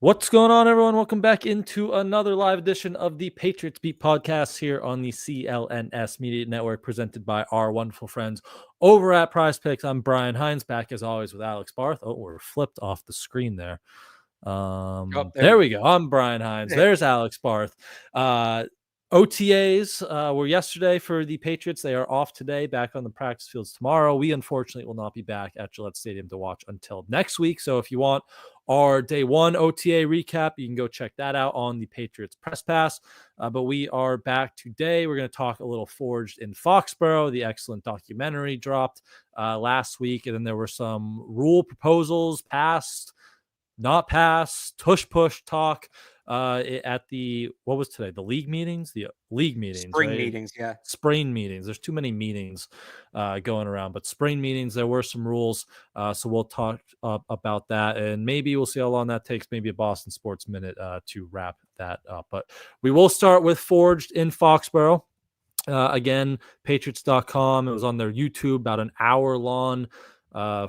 What's going on, everyone? Welcome back into another live edition of the Patriots Beat podcast here on the CLNS Media Network, presented by our wonderful friends over at Prize Picks. I'm Brian Hines, back as always with Alex Barth. Oh, we're flipped off the screen there. There we go. I'm Brian Hines. There's Alex Barth. OTAs were yesterday for the Patriots. They are off today, back on the practice fields tomorrow. We unfortunately will not be back at Gillette Stadium to watch until next week. So if you want our day one OTA recap, you can go check that out on the Patriots Press Pass. But we are back today. We're going to talk a little Forged in Foxboro. The excellent documentary dropped last week. And then there were some rule proposals passed, not passed, tush push talk at the, what was today? The league meetings? The league meetings. Spring meetings, yeah. Spring meetings. There's too many meetings going around, but spring meetings, there were some rules. So we'll talk about that, and maybe we'll see how long that takes. Maybe a Boston Sports Minute to wrap that up. But we will start with Forged in Foxboro. Again, Patriots.com. It was on their YouTube, about an hour long.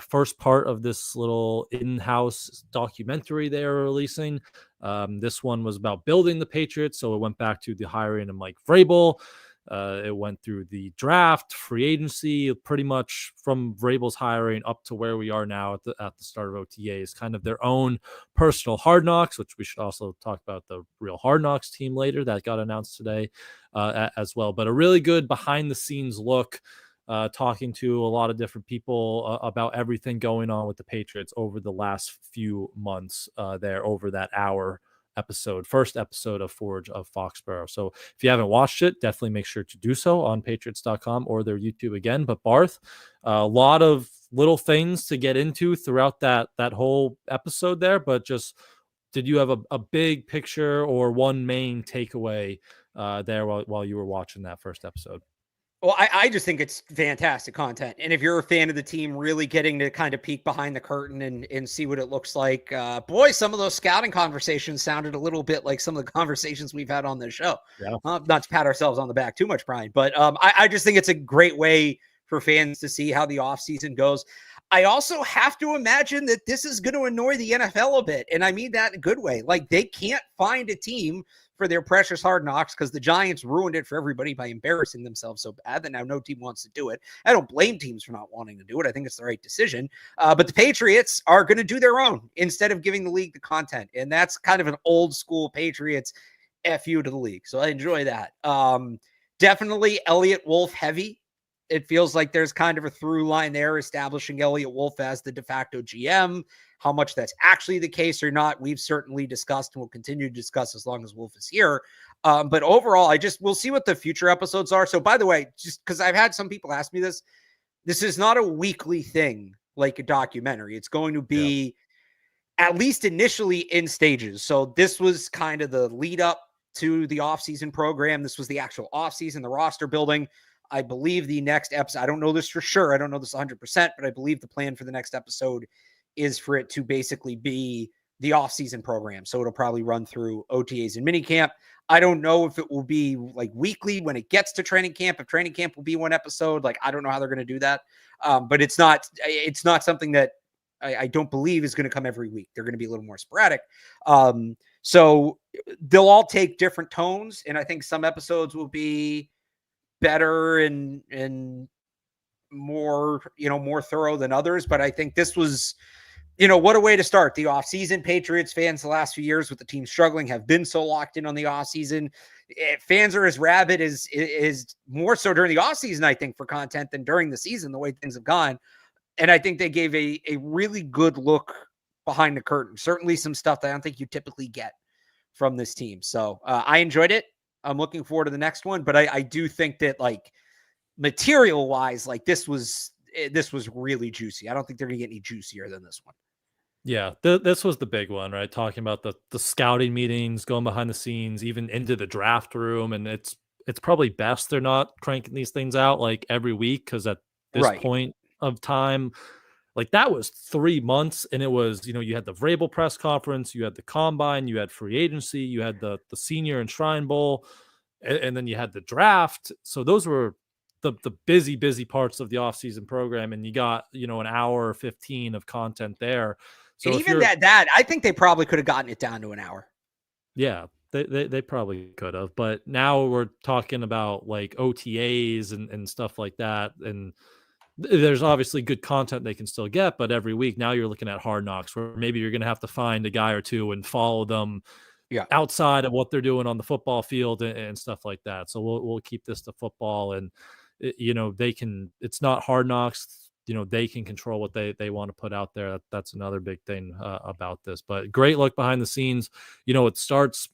First part of this little in-house documentary they are releasing. This one was about building the Patriots, so it went back to the hiring of Mike Vrabel. It went through the draft, free agency, pretty much from Vrabel's hiring up to where we are now at the start of OTAs, kind of their own personal Hard Knocks, which we should also talk about the real Hard Knocks team later that got announced today as well. But a really good behind-the-scenes look, talking to a lot of different people about everything going on with the Patriots over the last few months there over that hour first episode of Forge of Foxboro. So if you haven't watched it, definitely make sure to do so on Patriots.com or their YouTube again. But Barth, a lot of little things to get into throughout that whole episode there, but just did you have a big picture or one main takeaway there while you were watching that first episode? Well, I just think it's fantastic content. And if you're a fan of the team, really getting to kind of peek behind the curtain and see what it looks like. Boy, some of those scouting conversations sounded a little bit like some of the conversations we've had on this show. Yeah. Not to pat ourselves on the back too much, Brian, but I just think it's a great way for fans to see how the offseason goes. I also have to imagine that this is going to annoy the NFL a bit. And I mean that in a good way. Like, they can't find a team for their precious Hard Knocks because the Giants ruined it for everybody by embarrassing themselves so bad that now no team wants to do it. I don't blame teams for not wanting to do it. I think it's the right decision. But the Patriots are going to do their own instead of giving the league the content. And that's kind of an old school Patriots FU to the league. So I enjoy that. Definitely Elliott Wolf heavy. It feels like there's kind of a through line there, establishing Elliott Wolf as the de facto GM. How much that's actually the case or not, we've certainly discussed and will continue to discuss as long as Wolf is here. But overall, we'll see what the future episodes are. So by the way, just because I've had some people ask me this is not a weekly thing like a documentary. It's going to be at least initially in stages. So this was kind of the lead up to the offseason program. This was the actual offseason, the roster building. I believe the next episode, I don't know this for sure. I don't know this 100%, but I believe the plan for the next episode is for it to basically be the off-season program. So it'll probably run through OTAs and minicamp. I don't know if it will be like weekly when it gets to training camp, if training camp will be one episode. Like, I don't know how they're going to do that. But it's not something that I don't believe is going to come every week. They're going to be a little more sporadic. So they'll all take different tones. And I think some episodes will be better and more, more thorough than others. But I think this was, what a way to start the offseason. Patriots fans the last few years with the team struggling have been so locked in on the offseason. Fans are as rabid as more so during the offseason, I think, for content than during the season, the way things have gone. And I think they gave a really good look behind the curtain. Certainly some stuff that I don't think you typically get from this team. So I enjoyed it. I'm looking forward to the next one, but I do think that, like, material wise, like, this was really juicy. I don't think they're gonna get any juicier than this one. Yeah, this was the big one, right? Talking about the scouting meetings, going behind the scenes, even into the draft room, and it's probably best they're not cranking these things out like every week, because at this point of time, like, that was 3 months, and it was, you had the Vrabel press conference, you had the combine, you had free agency, you had the senior and Shrine Bowl, and then you had the draft. So those were the busy parts of the offseason program, and you got, an hour or 15 of content there. So and if even you're, that, I think they probably could have gotten it down to an hour. yeah, they probably could have, but now we're talking about like OTAs and stuff like that, and there's obviously good content they can still get, but every week now you're looking at Hard Knocks, where maybe you're going to have to find a guy or two and follow them Yeah. outside of what they're doing on the football field and stuff like that. So we'll keep this to football, and they can. It's not Hard Knocks. They can control what they want to put out there. That's another big thing about this. But great look behind the scenes. It starts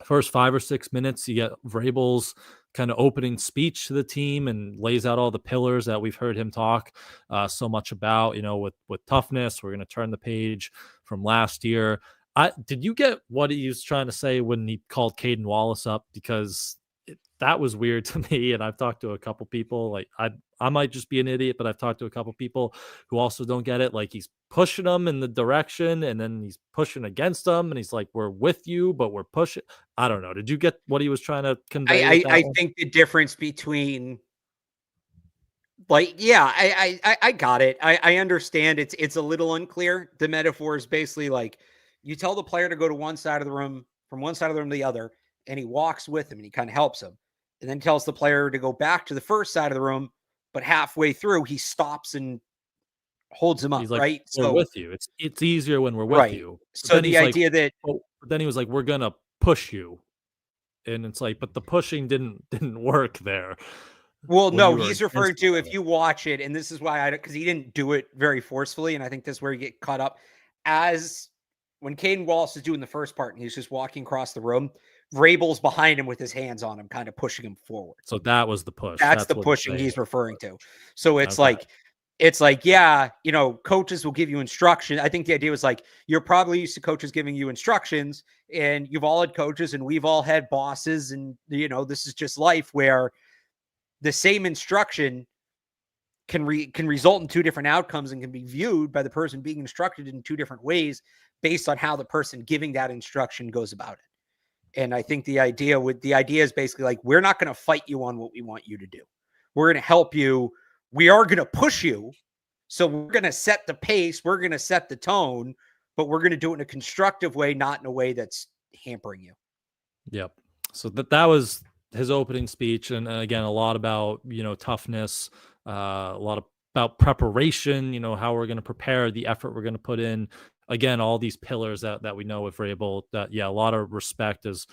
first 5 or 6 minutes. You get Vrabel's kind of opening speech to the team and lays out all the pillars that we've heard him talk so much about. With toughness, we're going to turn the page from last year. Did you get what he was trying to say when he called Caden Wallace up? Because that was weird to me, and I've talked to a couple people. Like I might just be an idiot, but I've talked to a couple people who also don't get it. Like he's pushing them in the direction, and then he's pushing against them, and he's like, "We're with you, but we're pushing." I don't know. Did you get what he was trying to convey with that I one? think the difference between, like, yeah, I got it. I understand it's a little unclear. The metaphor is basically like you tell the player to go to one side of the room, from one side of the room to the other, and he walks with him and he kind of helps him, and then tells the player to go back to the first side of the room, but halfway through he stops and holds him up, He's like, right? "We're So, with you. It's easier when we're with right. you." But So then the he's like, idea that, "Oh," but then he was like, "We're gonna push you," and it's like, but the pushing didn't work there well, when no, you were he's against referring the to, if player. you watch it, and this is why because he didn't do it very forcefully, and I think this is where you get caught up. As when Caden Wallace is doing the first part and he's just walking across the room, Vrabel's behind him with his hands on him, kind of pushing him forward. So that was the push. That's That's the what he's pushing saying he's was the referring push. to. So Okay. it's like, yeah, coaches will give you instruction. I think the idea was like, you're probably used to coaches giving you instructions, and you've all had coaches and we've all had bosses, and this is just life, where the same instruction can result in two different outcomes and can be viewed by the person being instructed in two different ways based on how the person giving that instruction goes about it. And I think the idea is basically like, we're not going to fight you on what we want you to do. We're going to help you. We are going to push you. So we're going to set the pace. We're going to set the tone, but we're going to do it in a constructive way, not in a way that's hampering you. Yep. So that was his opening speech, and again, a lot about toughness, a lot about preparation. How we're going to prepare, the effort we're going to put in. Again, all these pillars that we know with Vrabel. That a lot of respect, as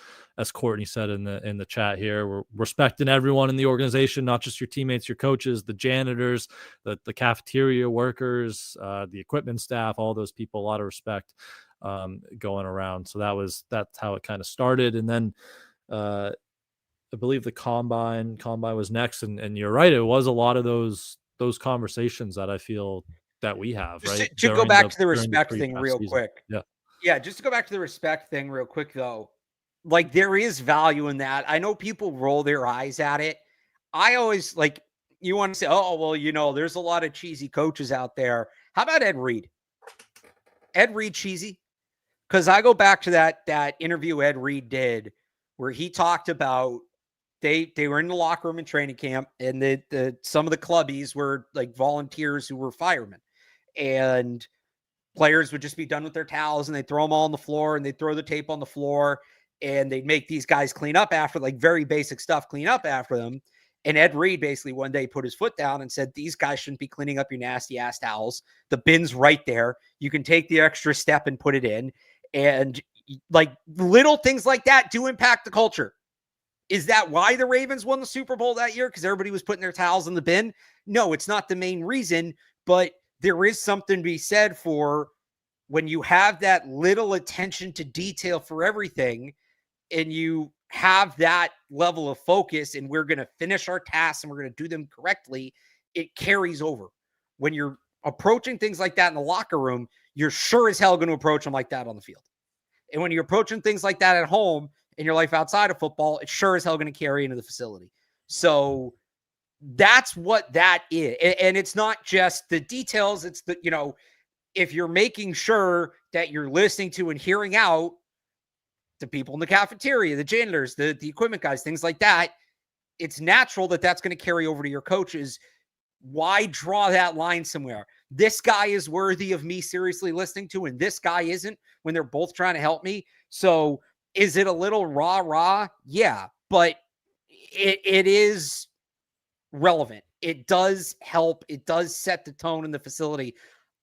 Courtney said in the chat here. We're respecting everyone in the organization, not just your teammates, your coaches, the janitors, the cafeteria workers, the equipment staff, all those people. A lot of respect going around. So that's how it kind of started. And then I believe the combine was next. And you're right. It was a lot of those conversations that I feel that we have, Just right? to go back to the During the respect thing pre-draft real season. quick. Yeah. Yeah, just to go back to the respect thing real quick, though. Like, there is value in that. I know people roll their eyes at it. I always, like, you want to say, oh, well, there's a lot of cheesy coaches out there. How about Ed Reed? Ed Reed cheesy? Because I go back to that interview Ed Reed did where he talked about they were in the locker room in training camp, and the some of the clubbies were like volunteers who were firemen, and players would just be done with their towels and they'd throw them all on the floor, and they'd throw the tape on the floor, and they'd make these guys clean up after, like, very basic stuff, clean up after them. And Ed Reed basically one day put his foot down and said, these guys shouldn't be cleaning up your nasty ass towels. The bin's right there. You can take the extra step and put it in. And like, little things like that do impact the culture. Is that why the Ravens won the Super Bowl that year? Because everybody was putting their towels in the bin? No, it's not the main reason, but there is something to be said for when you have that little attention to detail for everything, and you have that level of focus, and we're going to finish our tasks and we're going to do them correctly, it carries over. When you're approaching things like that in the locker room, you're sure as hell going to approach them like that on the field. And when you're approaching things like that at home in your life outside of football, it's sure as hell going to carry into the facility. So that's what that is. And it's not just the details. It's the, if you're making sure that you're listening to and hearing out the people in the cafeteria, the janitors, the equipment guys, things like that, it's natural that that's going to carry over to your coaches. Why draw that line somewhere? this guy is worthy of me seriously listening to, and this guy isn't, when they're both trying to help me. So is it a little rah-rah? Yeah, but it is relevant. It does help. It does set the tone in the facility.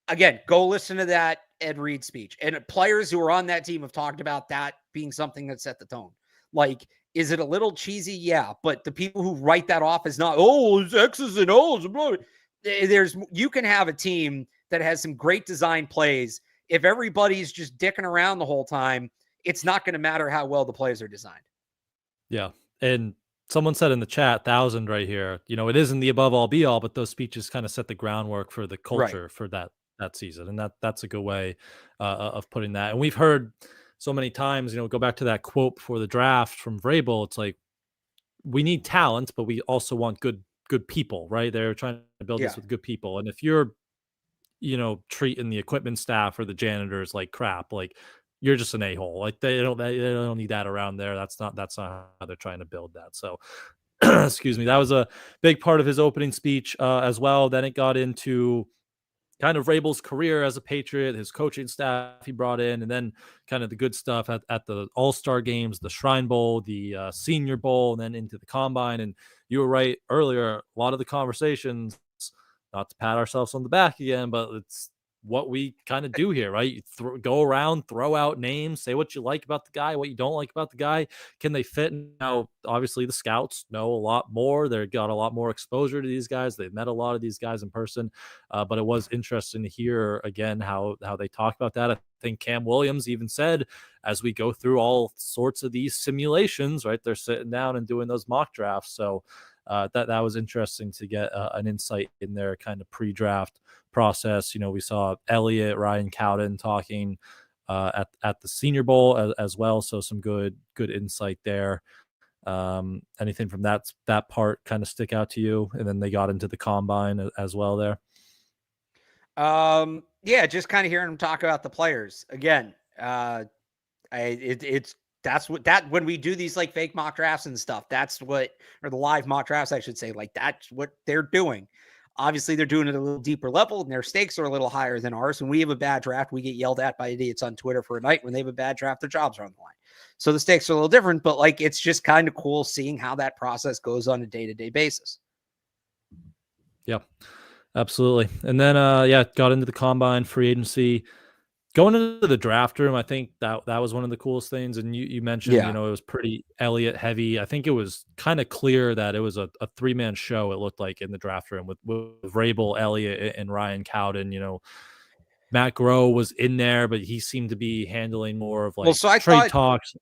Again, go listen to that Ed Reed speech. And players who are on that team have talked about that being something that set the tone. Like, is it a little cheesy? Yeah. But the people who write that off as not, oh, it's X's and O's. You can have a team that has some great design plays. If everybody's just dicking around the whole time, it's not going to matter how well the plays are designed. Yeah. And someone said in the chat, 1,000 right here, it isn't the above all be all, but those speeches kind of set the groundwork for the culture for that season. And that's a good way of putting that. And we've heard so many times, go back to that quote before the draft from Vrabel. It's like, we need talent, but we also want good people, right? They're trying to build this with good people. And if you're, treating the equipment staff or the janitors like crap, like, you're just an a-hole. Like, they don't need that around there. That's not how they're trying to build that. So excuse me, that was a big part of his opening speech as well. Then it got into kind of Vrabel's career as a Patriot, his coaching staff he brought in, and then kind of the good stuff at the All-Star games, the Shrine Bowl, the Senior Bowl, and then into the Combine. And you were right earlier, a lot of the conversations, not to pat ourselves on the back again, but it's what we kind of do here, right? You go around, throw out names, say what you like about the guy, what you don't like about the guy. Can they fit? Now, obviously, the scouts know a lot more. They've got a lot more exposure to these guys. They've met a lot of these guys in person. But it was interesting to hear, again, how they talk about that. I think Cam Williams even said, as we go through all sorts of these simulations, right, they're sitting down and doing those mock drafts. So that was interesting to get an insight in their kind of pre-draft process. We saw Elliott, Ryan Cowden talking at the Senior Bowl as well. So some good insight there. Anything from that part kind of stick out to you? And then they got into the Combine as well there. Yeah, just kind of hearing them talk about the players again. When we do these like fake mock drafts and stuff, or the live mock drafts, I should say, like that's what they're doing. Obviously, they're doing it at a little deeper level, and their stakes are a little higher than ours. When we have a bad draft, we get yelled at by idiots on Twitter for a night. When they have a bad draft, their jobs are on the line. So the stakes are a little different, but like it's just kind of cool seeing how that process goes on a day-to-day basis. Yeah, absolutely. And then, got into the Combine, free agency. Going into the draft room, I think that was one of the coolest things. And you mentioned, it was pretty Elliott heavy. I think it was kind of clear that it was a 3-man show, it looked like, in the draft room with Vrabel, Elliott, and Ryan Cowden. Matt Groh was in there, but he seemed to be handling more of trade talks.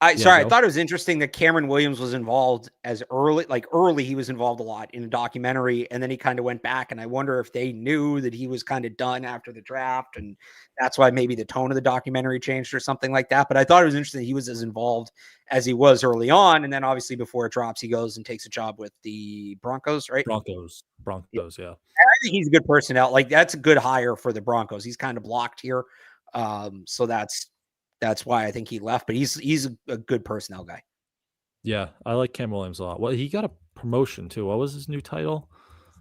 I thought it was interesting that Cameron Williams was involved early. He was involved a lot in a documentary, and then he kind of went back. And I wonder if they knew that he was kind of done after the draft, and that's why maybe the tone of the documentary changed or something like that. But I thought it was interesting that he was as involved as he was early on, and then obviously before it drops, he goes and takes a job with the Broncos, right? Broncos, yeah. I think he's a good personnel. Like that's a good hire for the Broncos. He's kind of blocked here, so that's why I think he left, but he's a good personnel guy. Yeah, I like Cam Williams a lot. Well, he got a promotion too. What was his new title?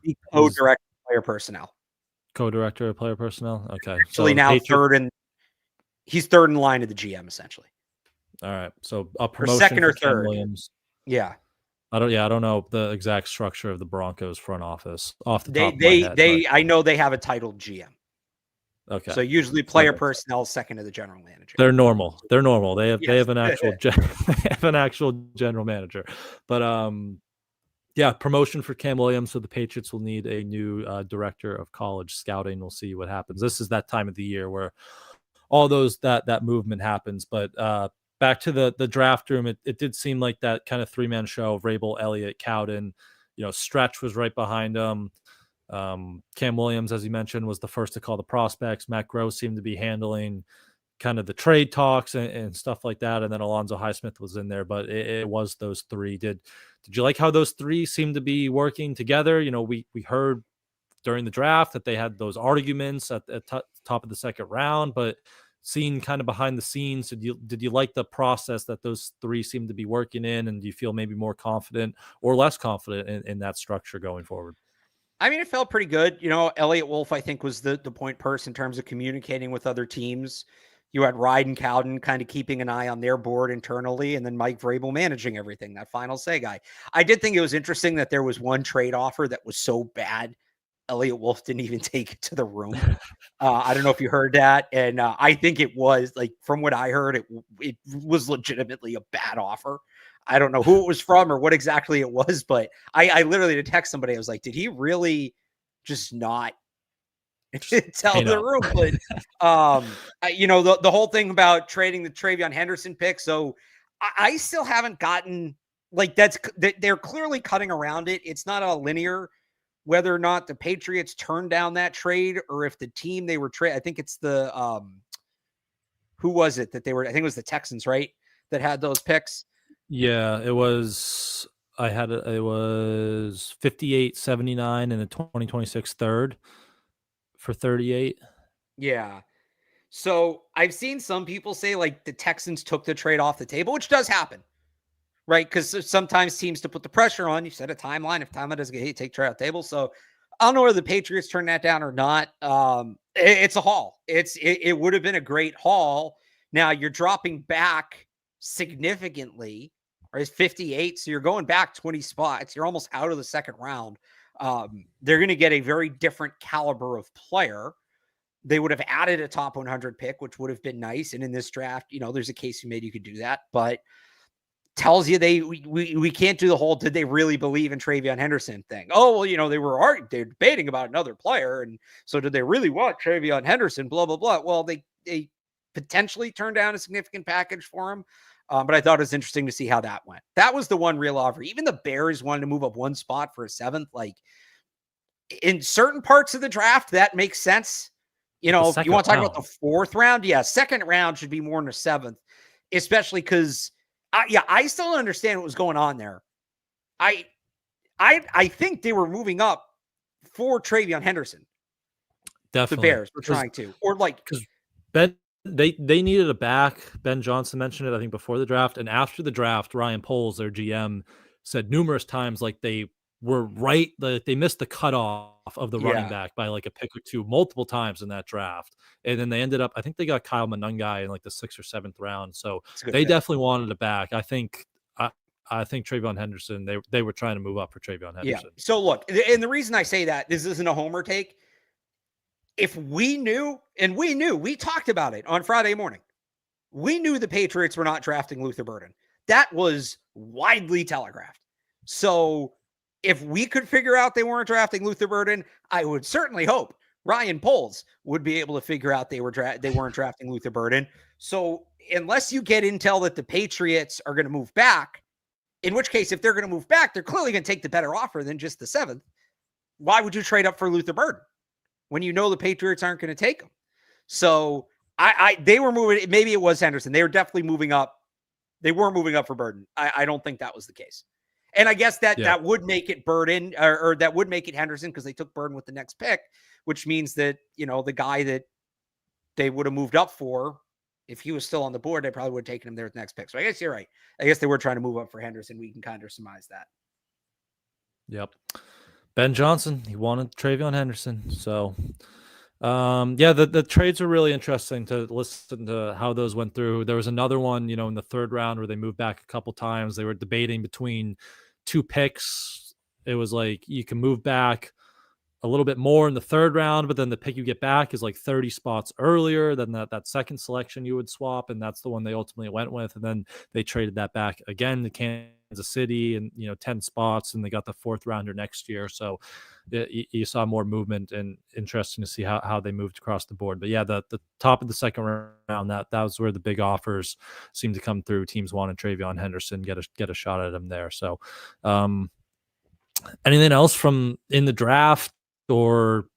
The co-director of player personnel. Co-director of player personnel. Okay. Actually, so now he's third in line of the GM essentially. All right. So a promotion second or for Cam third. Williams. Yeah. I don't know the exact structure of the Broncos front office off the top of my head. I know they have a titled GM. Okay. So usually player personnel is second to the general manager. They're normal. They have an actual general manager. But promotion for Cam Williams. So the Patriots will need a new director of college scouting. We'll see what happens. This is that time of the year where all those that movement happens. But back to the draft room, it did seem like that kind of 3-man show. Vrabel, Elliott, Cowden. Stretch was right behind him. Cam Williams, as you mentioned, was the first to call the prospects. Matt Groh seemed to be handling kind of the trade talks and stuff like that. And then Alonzo Highsmith was in there, but it was those three. Did you like how those three seemed to be working together? We heard during the draft that they had those arguments at the top of the second round, but seeing kind of behind the scenes, did you like the process that those three seemed to be working in? And do you feel maybe more confident or less confident in that structure going forward? I mean, it felt pretty good. Elliot Wolf, I think, was the point person in terms of communicating with other teams. You had Ryden and Cowden kind of keeping an eye on their board internally, and then Mike Vrabel managing everything, that final say guy. I did think it was interesting that there was one trade offer that was so bad, Elliot Wolf didn't even take it to the room. I don't know if you heard that. And I think it was, like, from what I heard, it was legitimately a bad offer. I don't know who it was from or what exactly it was, but I literally had to text somebody. I was like, did he really just not tell the room? But, the whole thing about trading the Travion Henderson pick. So I still haven't gotten, like, they're clearly cutting around it. It's not a linear, whether or not the Patriots turned down that trade or if the team they were I think it's the, who was it that they were, I think it was the Texans, right? That had those picks. Yeah, it was. It was 58-79 in the 2026 third for 38. Yeah. So I've seen some people say, like, the Texans took the trade off the table, which does happen, right? Because sometimes teams, to put the pressure on, you set a timeline. If timeline doesn't get hit, take trade off the table. So I don't know whether the Patriots turned that down or not. It's a haul. It would have been a great haul. Now you're dropping back significantly, or is 58. So you're going back 20 spots. You're almost out of the second round. They're going to get a very different caliber of player. They would have added a top 100 pick, which would have been nice. And in this draft, there's a case you made you could do that, but tells you we can't do the whole did they really believe in Travion Henderson thing. Oh, well, they're debating about another player, and so did they really want Travion Henderson? Blah blah blah. Well, they potentially turned down a significant package for him, but I thought it was interesting to see how that went. That was the one real offer. Even the Bears wanted to move up one spot for a seventh. Like, in certain parts of the draft, that makes sense. If you want to talk about the fourth round, yeah, second round should be more in the seventh, especially because. I still don't understand what was going on there. I think they were moving up for Travion Henderson. Definitely. The Bears were trying to, or like, because they needed a back. Ben Johnson mentioned it, I think, before the draft, and after the draft, Ryan Poles, their GM, said numerous times, like, they were right. They missed the cutoff of the running back by like a pick or two multiple times in that draft. And then they ended up, I think they got Kyle Monungai in like the 6th or 7th round. So they definitely wanted it back. I think Travion Henderson, they were trying to move up for Travion Henderson. Yeah. So look, and the reason I say that, this isn't a homer take. If we knew, we talked about it on Friday morning. We knew the Patriots were not drafting Luther Burden. That was widely telegraphed. So if we could figure out they weren't drafting Luther Burden, I would certainly hope Ryan Poles would be able to figure out they weren't drafting Luther Burden. So unless you get intel that the Patriots are going to move back, in which case, if they're going to move back, they're clearly going to take the better offer than just the 7th. Why would you trade up for Luther Burden when you know the Patriots aren't going to take him? So they were moving. Maybe it was Henderson. They were definitely moving up. They were moving up for Burden. I don't think that was the case. And I guess that would make it Burden, or that would make it Henderson, because they took Burden with the next pick, which means that, the guy that they would have moved up for, if he was still on the board, they probably would have taken him there with the next pick. So I guess you're right. I guess they were trying to move up for Henderson. We can kind of surmise that. Yep. Ben Johnson, he wanted Travion Henderson. So, the trades are really interesting to listen to how those went through. There was another one, in the 3rd round where they moved back a couple times. They were debating between 2 picks. It was like you can move back a little bit more in the 3rd round, but then the pick you get back is like 30 spots earlier than that second selection you would swap, and that's the one they ultimately went with. And then they traded that back again to Kansas City, and 10 spots, and they got the 4th rounder next year. So you saw more movement, and interesting to see how they moved across the board. But yeah, the top of the 2nd round, that was where the big offers seemed to come through. Teams wanted Travion Henderson, get a shot at him there. So anything else from in the draft or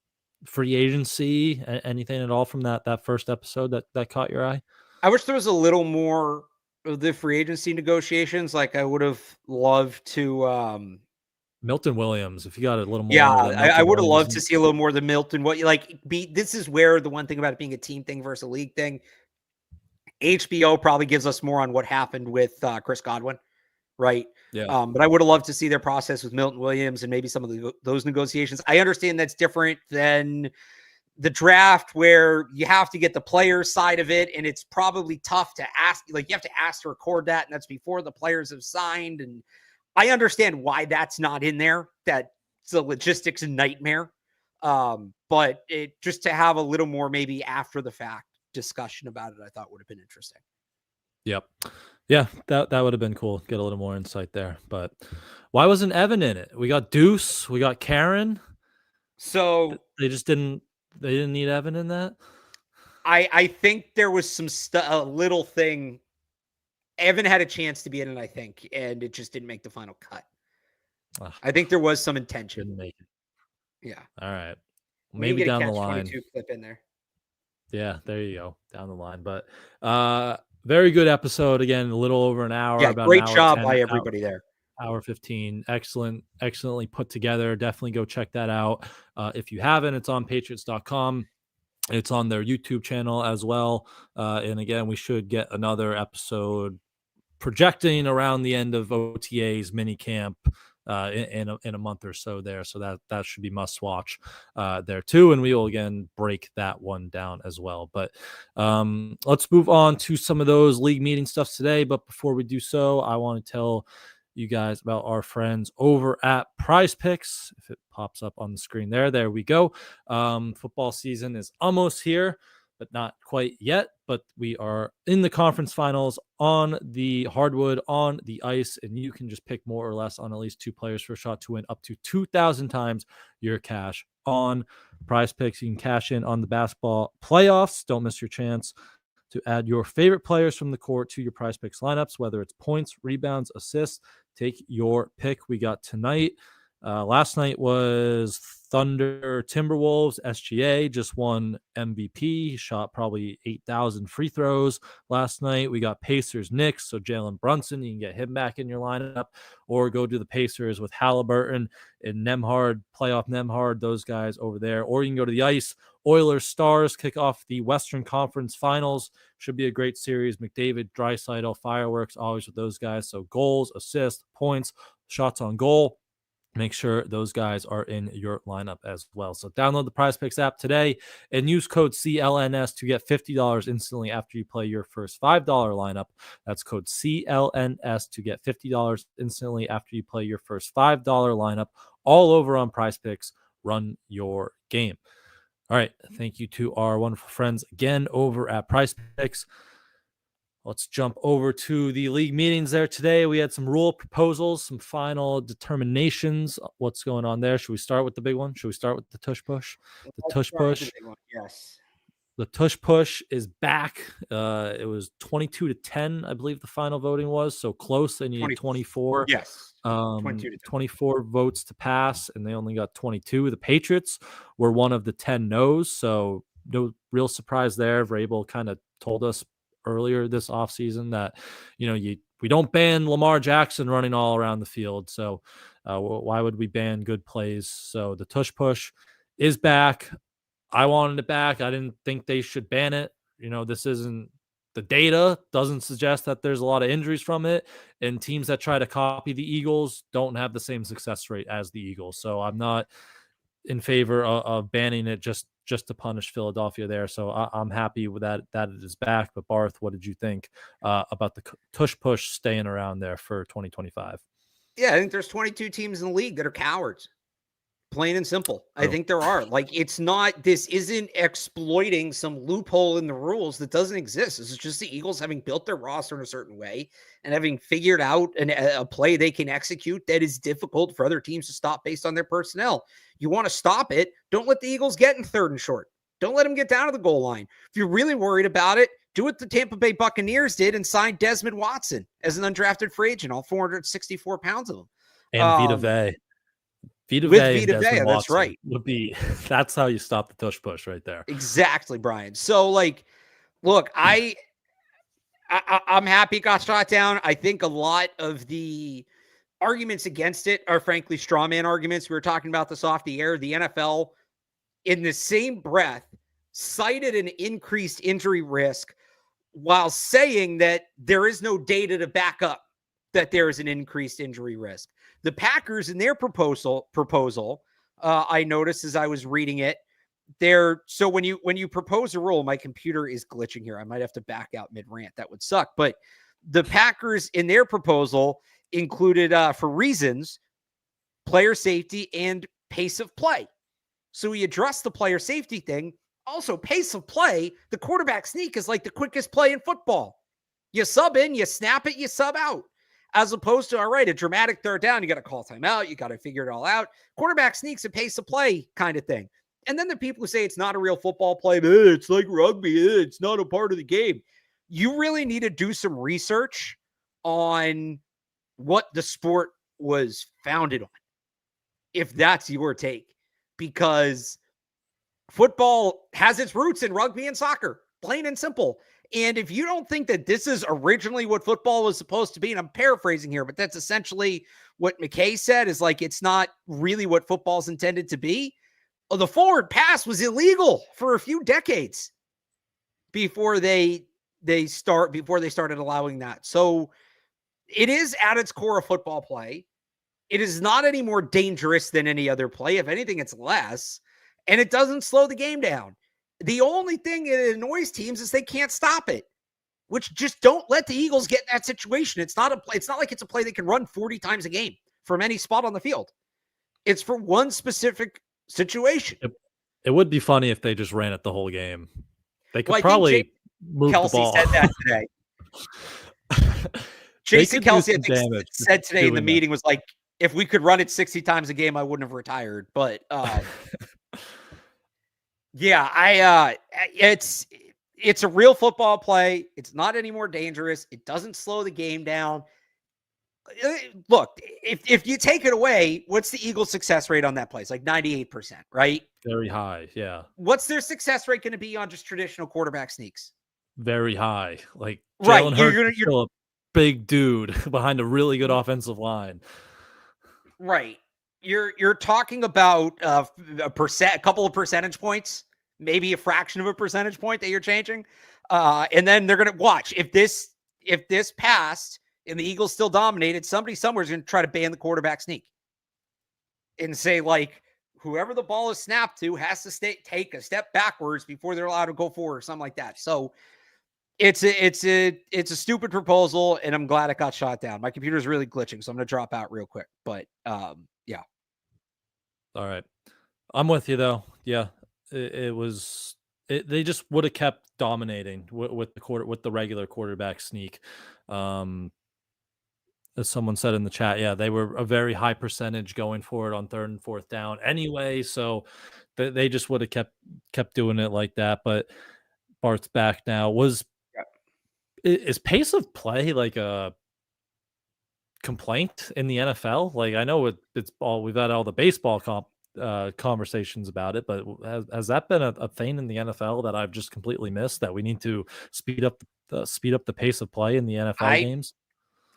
free agency, anything at all from that first episode that caught your eye? I wish there was a little more of the free agency negotiations. Like, I would have loved to Milton Williams, if you got a little more. Yeah, I would have loved to see a little more of the Milton. This is where the one thing about it being a team thing versus a league thing, HBO probably gives us more on what happened with Chris Godwin, right? Yeah. But I would have loved to see their process with Milton Williams and maybe some of those negotiations. I understand that's different than the draft where you have to get the player side of it. And it's probably tough to ask, like you have to ask to record that. And that's before the players have signed. And I understand why that's not in there. That's a logistics nightmare. But it just to have a little more maybe after the fact discussion about it, I thought would have been interesting. Yep. Yeah, that would have been cool. Get a little more insight there. But why wasn't Evan in it? We got Deuce, we got Karen. So they didn't need Evan in that. I think there was a little thing. Evan had a chance to be in it, I think, and it just didn't make the final cut. Ugh, I think there was some intention. didn't make it. Yeah. All right. We Maybe get a down the catch line. 22 clip in there. Yeah, there you go. Down the line. But very good episode. Again, a little over an hour. Yeah, about great an hour job 10, by everybody there. Hour 15. Excellently put together. Definitely go check that out. If you haven't, it's on patriots.com. It's on their YouTube channel as well. And again, we should get another episode projecting around the end of OTA's mini camp in a month or so there. So that should be must watch there too. And we will again break that one down as well. But let's move on to some of those league meeting stuff today. But before we do so, I want to tell you guys about our friends over at Prize Picks. If it pops up on the screen there we go. Football season is almost here, but not quite yet. But we are in the conference finals on the hardwood, on the ice, and you can just pick more or less on at least 2 players for a shot to win up to 2,000 times your cash on Prize Picks. You can cash in on the basketball playoffs. Don't miss your chance to add your favorite players from the court to your Prize Picks lineups, whether it's points, rebounds, assists. Take your pick. We got tonight. Last night was Thunder Timberwolves. SGA just won MVP. He shot probably 8,000 free throws last night. We got Pacers Knicks. So Jalen Brunson, you can get him back in your lineup, or go to the Pacers with Halliburton and Nembhard, playoff Nembhard, those guys over there. Or you can go to the ice. Oilers Stars kick off the Western Conference Finals. Should be a great series. McDavid, Draisaitl, fireworks, always with those guys. So goals, assists, points, shots on goal. Make sure those guys are in your lineup as well. So download the Prize Picks app today and use code CLNS to get $50 instantly after you play your first $5 lineup. That's code CLNS to get $50 instantly after you play your first $5 lineup. All over on Prize Picks. Run your game. All right. Thank you to our wonderful friends again over at Prize Picks. Let's jump over to the league meetings there today. We had some rule proposals, some final determinations. What's going on there? Should we start with the big one? Should we start with the Tush Push? The Tush Push. Yes. The Tush Push is back. It was 22-10, I believe the final voting was. So close. They needed 24. Yes. 24 votes to pass, and they only got 22. The Patriots were one of the 10 no's. So no real surprise there. Vrabel kind of told us earlier this offseason that, we don't ban Lamar Jackson running all around the field. So why would we ban good plays? So the Tush Push is back. I wanted it back. I didn't think they should ban it. This isn't, the data doesn't suggest that there's a lot of injuries from it, and teams that try to copy the Eagles don't have the same success rate as the Eagles. So I'm not in favor of banning it just to punish Philadelphia there. So I'm happy with that it is back. But Barth, what did you think about the Tush Push staying around there for 2025? Yeah, I think there's 22 teams in the league that are cowards. Plain and simple. I think there are. This isn't exploiting some loophole in the rules that doesn't exist. This is just the Eagles having built their roster in a certain way and having figured out a play they can execute that is difficult for other teams to stop based on their personnel. You want to stop it, don't let the Eagles get in 3rd and short. Don't let them get down to the goal line. If you're really worried about it, do what the Tampa Bay Buccaneers did and sign Desmond Watson as an undrafted free agent, all 464 pounds of him. And Vita Vea. Vita Vea, that's right. That's how you stop the Tush Push right there. Exactly, Brian. So, look, I'm happy it got shot down. I think a lot of the arguments against it are frankly straw man arguments. We were talking about this off the air. The NFL, in the same breath, cited an increased injury risk while saying that there is no data to back up that there is an increased injury risk. The Packers, in their proposal, I noticed as I was reading it, so when you propose a rule, my computer is glitching here. I might have to back out mid-rant. That would suck. But the Packers, in their proposal, included for reasons, player safety and pace of play. So we addressed the player safety thing. Also, pace of play, the quarterback sneak is like the quickest play in football. You sub in, you snap it, you sub out. As opposed to, all right, a dramatic third down, you got to call timeout, you got to figure it all out. Quarterback sneak's a pace of play kind of thing. And then the people who say it's not a real football play, it's like rugby, it's not a part of the game. You really need to do some research on what the sport was founded on, if that's your take, because football has its roots in rugby and soccer, plain and simple. And if you don't think that this is originally what football was supposed to be, and I'm paraphrasing here, but that's essentially what McKay said, is like, it's not really what football's intended to be. The forward pass was illegal for a few decades before they started allowing that. So it is at its core a football play. It is not any more dangerous than any other play. If anything, it's less. And it doesn't slow the game down. The only thing that annoys teams is they can't stop it, which just don't let the Eagles get in that situation. It's not like it's a play they can run 40 times a game from any spot on the field. It's for one specific situation. It would be funny if they just ran it the whole game. They could probably move Kelsey the ball. Said that today. Jason Kelsey, I think, said today in the meeting, was like, if we could run it 60 times a game, I wouldn't have retired. But yeah, it's a real football play. It's not any more dangerous. It doesn't slow the game down. Look, if you take it away, what's the Eagles' success rate on that play? It's like 98%, right? Very high, yeah. What's their success rate going to be on just traditional quarterback sneaks? Very high. Like, right, Jalen Hurts is still a big dude behind a really good offensive line. Right. You're talking about a couple of percentage points, maybe a fraction of a percentage point that you're changing. And then they're going to watch. If this passed and the Eagles still dominated, somebody somewhere is going to try to ban the quarterback sneak and say, like, whoever the ball is snapped to has to take a step backwards before they're allowed to go forward or something like that. So it's a stupid proposal, and I'm glad it got shot down. My computer's really glitching, so I'm going to drop out real quick. But yeah. All right. I'm with you, though. Yeah, they just would have kept dominating with the regular quarterback sneak. As someone said in the chat, yeah, they were a very high percentage going for it on 3rd and 4th down anyway. So they just would have kept doing it like that. But Barth's back now. Is pace of play like a complaint in the NFL? Like, I know we've had all the baseball conversations about it, but has that been a thing in the NFL that I've just completely missed, that we need to speed up the pace of play in the NFL games?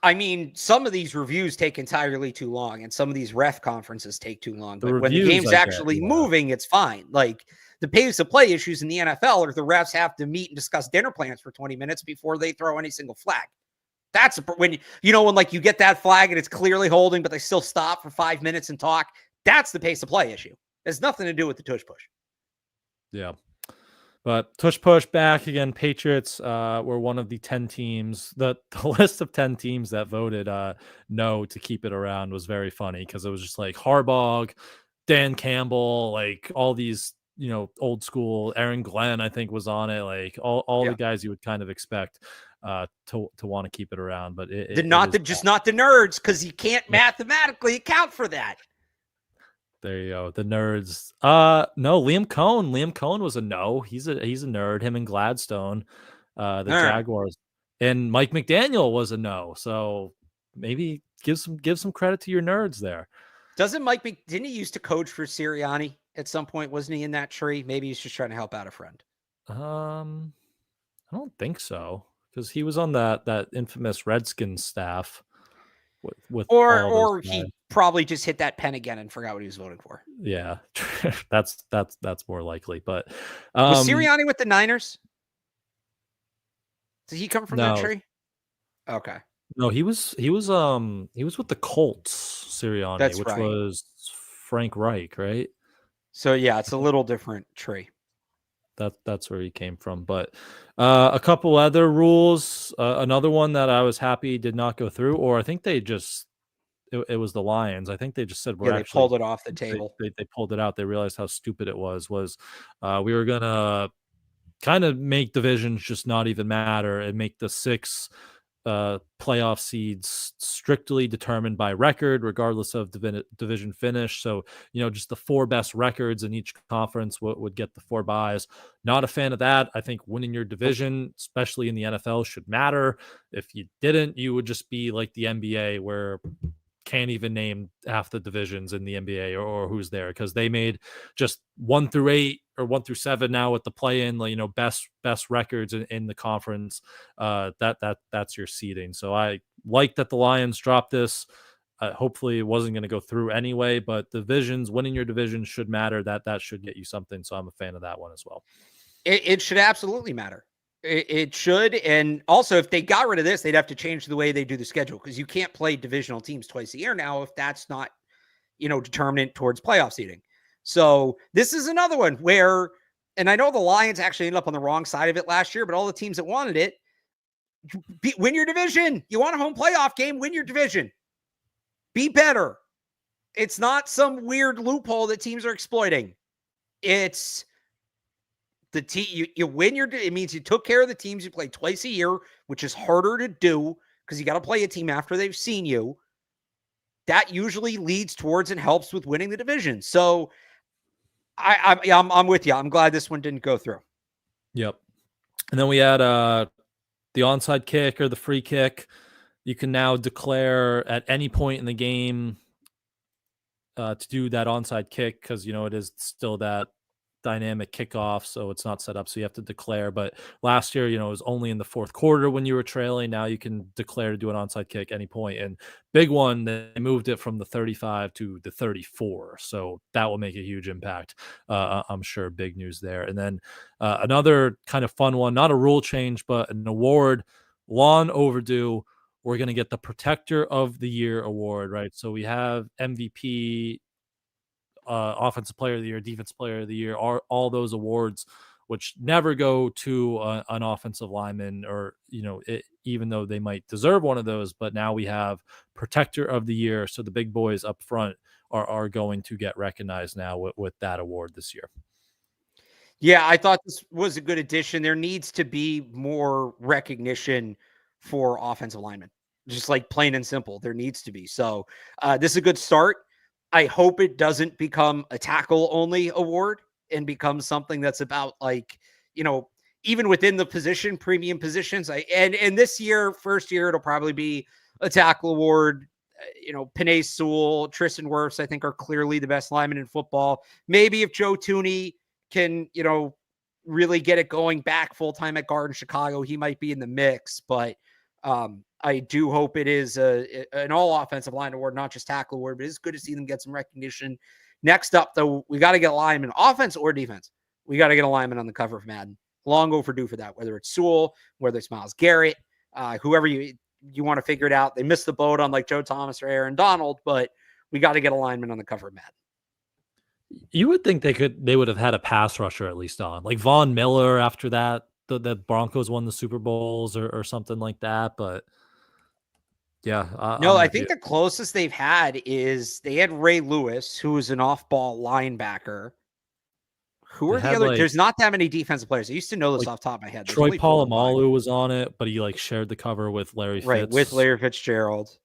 I mean, some of these reviews take entirely too long, and some of these ref conferences take too long. But when the game's actually moving, it's fine. Like, the pace of play issues in the NFL are the refs have to meet and discuss dinner plans for 20 minutes before they throw any single flag. That's when like you get that flag and it's clearly holding, but they still stop for 5 minutes and talk. That's the pace of play issue. It has nothing to do with the tush push. Yeah. But Tush Push back again. Patriots were one of the 10 teams. The list of 10 teams that voted no to keep it around was very funny, because it was just like Harbaugh, Dan Campbell, like all these, old school. Aaron Glenn, I think, was on it. Like all the guys you would kind of expect to want to keep it around. But not the nerds, because you can't mathematically account for that. There you go. The nerds. No, Liam Cohn. Liam Cohn was a no. He's a nerd. Him and Gladstone, the Jaguars, and Mike McDaniel was a no. So maybe give some credit to your nerds there. Didn't he used to coach for Sirianni at some point? Wasn't he in that tree? Maybe he's just trying to help out a friend. I don't think so, because he was on that infamous Redskins staff. Or he probably just hit that pen again and forgot what he was voting for. Yeah, that's more likely. But was Sirianni with the Niners? Did he come from that tree? Okay. No, he was with the Colts, Sirianni, That's which right. was Frank Reich, right? So yeah, it's a little different tree. That's where he came from. But a couple other rules. Another one that I was happy did not go through, or I think they just it was the Lions. I think they just said Yeah, we're they actually pulled it off the table. they pulled it out. They realized how stupid it was. We were gonna kind of make divisions just not even matter and make the 6 playoff seeds strictly determined by record, regardless of division finish. So, just the 4 best records in each conference would get the 4 buys. Not a fan of that. I think winning your division, especially in the NFL, should matter. If you didn't, you would just be like the NBA, where can't even name half the divisions in the NBA or who's there, because they made just 1 through 8 or 1 through 7 now with the play-in, best records in the conference. That's your seeding. So I like that the Lions dropped this. Hopefully it wasn't going to go through anyway, but winning your division should matter. That should get you something. So I'm a fan of that one as well. It should absolutely matter. It should. And also, if they got rid of this, they'd have to change the way they do the schedule, because you can't play divisional teams twice a year now if that's not, determinant towards playoff seeding. So this is another one where, and I know the Lions actually ended up on the wrong side of it last year, but all the teams that wanted it, win your division. You want a home playoff game, win your division. Be better. It's not some weird loophole that teams are exploiting. It's the team, you win it means you took care of the teams you play twice a year, which is harder to do because you got to play a team after they've seen you. That usually leads towards and helps with winning the division. So I'm with you. I'm glad this one didn't go through. Yep. And then we had the onside kick or the free kick. You can now declare at any point in the game to do that onside kick, because it is still that dynamic kickoff, so it's not set up, so you have to declare. But last year, it was only in the 4th quarter when you were trailing. Now you can declare to do an onside kick any point. And big one, they moved it from the 35 to the 34, so that will make a huge impact. I'm sure big news there. And then another kind of fun one, not a rule change, but an award, long overdue. We're going to get the Protector of the Year award, right? So we have MVP, offensive player of the year, defensive player of the year, are all those awards, which never go to an offensive lineman, or even though they might deserve one of those. But now we have Protector of the Year, so the big boys up front are going to get recognized now with that award this year. Yeah, I thought this was a good addition. There needs to be more recognition for offensive linemen, just like plain and simple. There needs to be. So this is a good start. I hope it doesn't become a tackle only award and becomes something that's about, like, even within the position, premium positions. And this year, first year, it'll probably be a tackle award. Penei Sewell, Tristan Wirfs, I think, are clearly the best linemen in football. Maybe if Joe Thuney can, really get it going back full time at guard in Chicago, he might be in the mix. But I do hope it is an all offensive line award, not just tackle award, but it's good to see them get some recognition. Next up, though, we got to get a lineman, offense or defense. We got to get a lineman on the cover of Madden. Long overdue for that, whether it's Sewell, whether it's Myles Garrett, whoever you want to figure it out. They missed the boat on like Joe Thomas or Aaron Donald, but we got to get a lineman on the cover of Madden. You would think they would have had a pass rusher at least on, like Von Miller after that. The Broncos won the Super Bowls or something like that. But yeah, No, I'm I with think you. the closest they've had is they had Ray Lewis, who was an off-ball linebacker. Who They are the had other? There's not that many defensive players. I used to know this like off the top of my head. There's Troy only 4 or 5. Polamalu was on it, but he shared the cover with Larry Right, with Fitz. Larry Fitzgerald.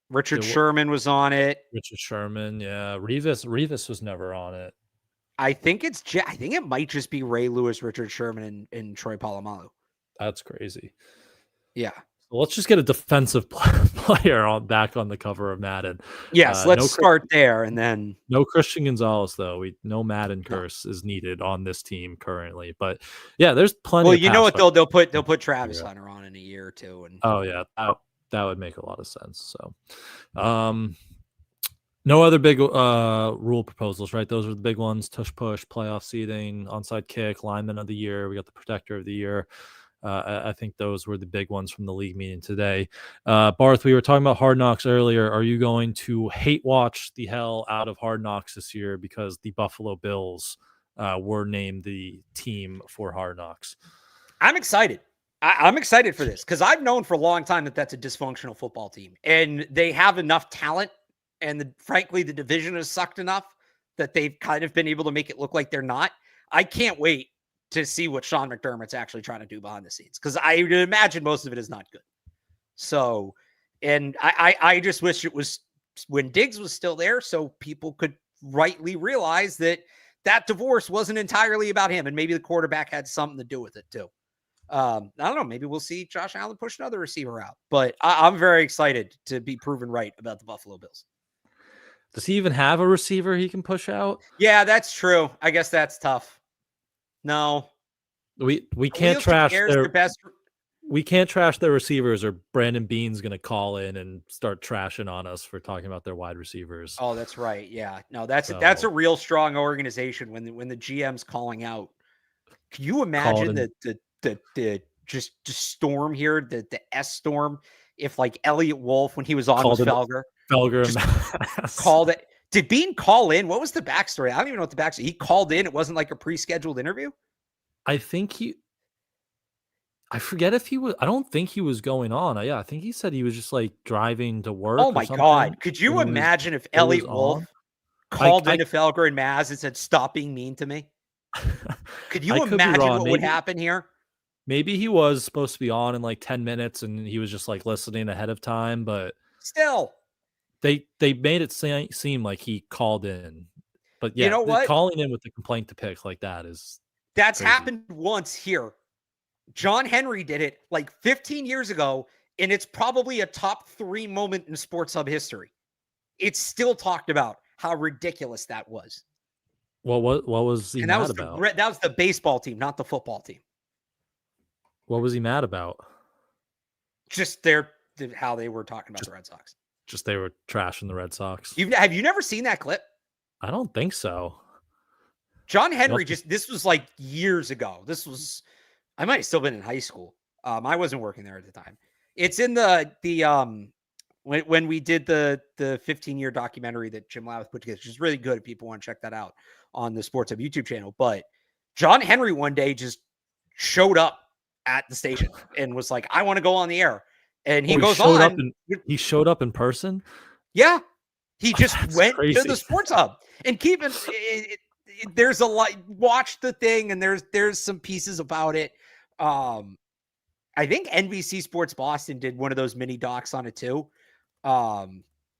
Richard Sherman was on it. Richard Sherman, yeah. Revis was never on it. I think it might just be Ray Lewis, Richard Sherman, and Troy Polamalu. That's crazy. Yeah. So let's just get a defensive player back on the cover of Madden. Yes, let's start there, and then no Christian Gonzalez though. No Madden curse is needed on this team currently. But yeah, there's plenty. Well, you know what they'll put Travis Hunter on in a year or two, and oh yeah, that would make a lot of sense. So, no other big rule proposals, right? Those are the big ones: tush push, playoff seeding, onside kick, lineman of the year. We got the Protector of the Year. I think those were the big ones from the league meeting today. Barth, we were talking about Hard Knocks earlier. Are you going to hate watch the hell out of Hard Knocks this year because the Buffalo Bills were named the team for Hard Knocks? I'm excited. I'm excited for this because I've known for a long time that that's a dysfunctional football team, and they have enough talent, and frankly, the division has sucked enough that they've kind of been able to make it look like they're not. I can't wait to see what Sean McDermott's actually trying to do behind the scenes, because I would imagine most of it is not good. So, and I just wish it was when Diggs was still there so people could rightly realize that divorce wasn't entirely about him, and maybe the quarterback had something to do with it too. I don't know. Maybe we'll see Josh Allen push another receiver out, but I'm very excited to be proven right about the Buffalo Bills. Does he even have a receiver he can push out? Yeah, that's true. I guess that's tough. No, we can't trash their best. We can't trash their receivers, or Brandon Beane's going to call in and start trashing on us for talking about their wide receivers. Oh, that's right. Yeah, no, that's a real strong organization when the GM's calling out. Can you imagine the just storm here, the S storm? If like Elliot Wolf, when he was on with Felger called it. Did Bean call in? What was the backstory? I don't even know what the backstory. He called in. It wasn't like a pre-scheduled interview. I forget if he was. I don't think he was going on. I think he said he was just like driving to work. Oh my God! Could you imagine if Elliot Wolf called into Felger and Maz and said, "Stop being mean to me"? Could you imagine what would happen here? Maybe he was supposed to be on in like 10 minutes and he was just like listening ahead of time, but still. They made it seem like he called in, but yeah, you know what? Calling in with the complaint to pick like that's crazy. Happened once here. John Henry did it like 15 years ago, and it's probably a top 3 moment in Sports Hub history. It's still talked about how ridiculous that was. Well, what was he mad about? That was the baseball team, not the football team. What was he mad about? Just how they were talking about the Red Sox. Just they were trashing the Red Sox. Have you never seen that clip? I don't think so. John Henry this was like years ago. I might have still been in high school. I wasn't working there at the time. It's in when we did the 15-year documentary that Jim Lavith put together, which is really good if people want to check that out on the Sports Hub YouTube channel. But John Henry one day just showed up at the station and was like, I want to go on the air. And he goes on. He showed up in person? Yeah. He just went to the Sports Hub. And keep there's a lot. Watch the thing, and there's some pieces about it. I think NBC Sports Boston did one of those mini docs on it too. I'll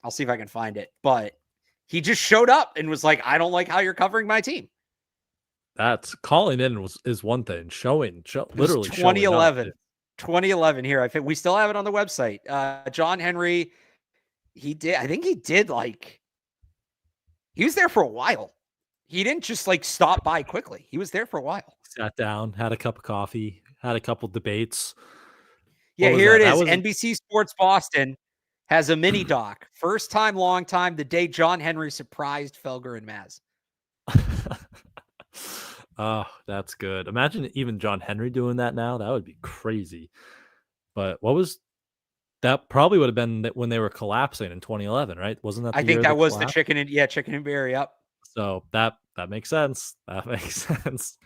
see if I can find it. But he just showed up and was like, I don't like how you're covering my team. That's calling in is one thing. Literally 2011. 2011 here. I think we still have it on the website. John Henry, he was there for a while. He didn't just like stop by quickly. He was there for a while. Sat down, had a cup of coffee, had a couple debates. Yeah, here it is. NBC Sports Boston has a mini doc. First time, long time, the day John Henry surprised Felger and Maz. Oh, that's good. Imagine even John Henry doing that now. That would be crazy. But that probably would have been when they were collapsing in 2011, right? Wasn't that? I think that was the chicken and beer. Yep. So that makes sense. That makes sense.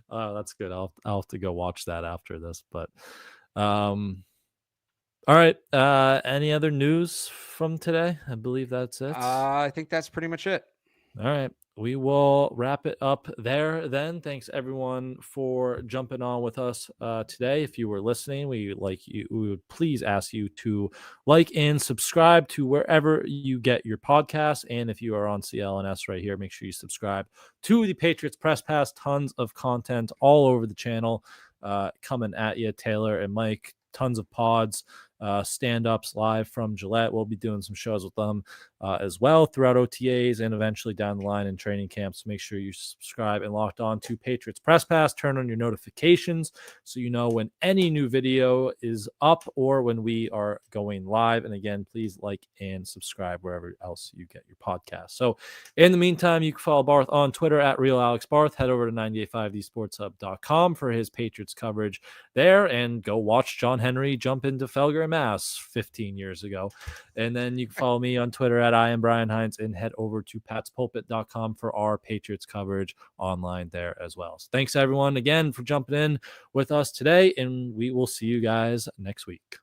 That's good. I'll have to go watch that after this. But all right. Any other news from today? I believe that's it. I think that's pretty much it. All right. We will wrap it up there then. Thanks everyone for jumping on with us today. If you were listening, we would please ask you to like and subscribe to wherever you get your podcasts. And if you are on CLNS right here, make sure you subscribe to the Patriots Press Pass. Tons of content all over the channel coming at you, Tayler and Mike. Tons of pods. stand-ups live from Gillette. We'll be doing some shows with them as well throughout OTAs and eventually down the line in training camps. Make sure you subscribe and locked on to Patriots Press Pass. Turn on your notifications so you know when any new video is up or when we are going live. And again, please like and subscribe wherever else you get your podcast. So in the meantime, you can follow Barth on Twitter at RealAlexBarth. Head over to 985thesportshub.com for his Patriots coverage there, and go watch John Henry jump into Felger, Mass 15 years ago. And then you can follow me on Twitter at I am Brian Hines, and head over to patspulpit.com for our Patriots coverage online there as well. So thanks everyone again for jumping in with us today, and we will see you guys next week.